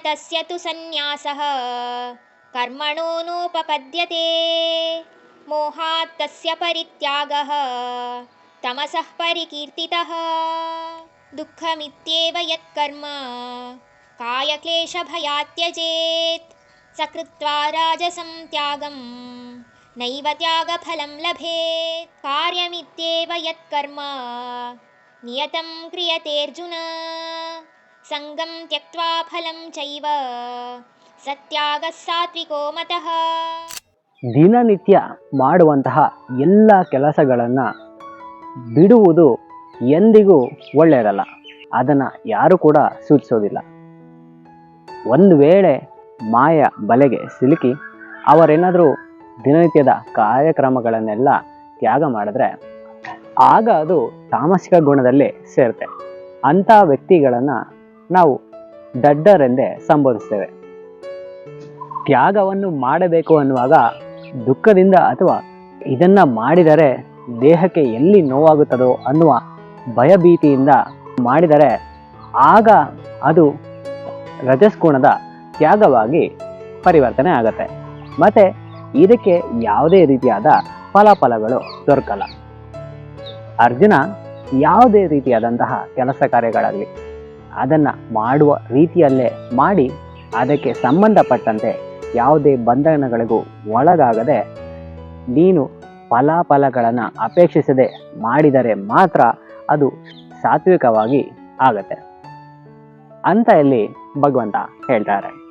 तस्य तु सन्न्यासः कर्मणो नोपपद्यते मोहात् तस्य परित्यागः तमसः परिकीर्तितः दुःखमित्येव यत्कर्म कायक्लेशभयात् त्यजेत् सकृत्वा राजसं त्यागं नैव त्यागफलं लभेत् कार्यमित्येव यत्कर्म नियतं क्रियतेऽर्जुन संगं त्यक्त्वा फलं चैव सत्यागः सात्विको मतः. ದಿನನಿತ್ಯ ಮಾಡುವಂತಹ ಎಲ್ಲ ಕೆಲಸಗಳನ್ನು ಬಿಡುವುದು ಎಂದಿಗೂ ಒಳ್ಳೆಯದಲ್ಲ. ಅದನ್ನು ಯಾರು ಕೂಡ ಸೂಚಿಸೋದಿಲ್ಲ. ಒಂದು ವೇಳೆ ಮಾಯ ಬಲೆಗೆ ಸಿಲುಕಿ ಅವರೇನಾದರೂ ದಿನನಿತ್ಯದ ಕಾರ್ಯಕ್ರಮಗಳನ್ನೆಲ್ಲ ತ್ಯಾಗ ಮಾಡಿದ್ರೆ ಆಗ ಅದು ತಾಮಸಿಕ ಗುಣದಲ್ಲಿ ಸೇರುತ್ತೆ. ಅಂಥ ವ್ಯಕ್ತಿಗಳನ್ನು ನಾವು ದಡ್ಡರೆಂದೇ ಸಂಬೋಧಿಸ್ತೇವೆ. ತ್ಯಾಗವನ್ನು ಮಾಡಬೇಕು ಅನ್ನುವಾಗ ದುಃಖದಿಂದ ಅಥವಾ ಇದನ್ನು ಮಾಡಿದರೆ ದೇಹಕ್ಕೆ ಎಲ್ಲಿ ನೋವಾಗುತ್ತದೋ ಅನ್ನುವ ಭಯಭೀತಿಯಿಂದ ಮಾಡಿದರೆ ಆಗ ಅದು ರಜಸ್ಗುಣದ ತ್ಯಾಗವಾಗಿ ಪರಿವರ್ತನೆ ಆಗುತ್ತೆ. ಮತ್ತು ಇದಕ್ಕೆ ಯಾವುದೇ ರೀತಿಯಾದ ಫಲಗಳು ದೊರಕಲ್ಲ. ಅರ್ಜುನ ಯಾವುದೇ ರೀತಿಯಾದಂತಹ ಕೆಲಸ ಕಾರ್ಯಗಳಾಗಲಿ ಅದನ್ನು ಮಾಡುವ ರೀತಿಯಲ್ಲೇ ಮಾಡಿ ಅದಕ್ಕೆ ಸಂಬಂಧಪಟ್ಟಂತೆ ಯಾವುದೇ ಬಂಧನಗಳಿಗೂ ಒಳಗಾಗದೆ ನೀನು ಫಲಗಳನ್ನು ಅಪೇಕ್ಷಿಸದೆ ಮಾಡಿದರೆ ಮಾತ್ರ ಅದು ಸಾತ್ವಿಕವಾಗಿ ಆಗತ್ತೆ ಅಂತ ಇಲ್ಲಿ ಭಗವಂತ ಹೇಳ್ತಾರೆ.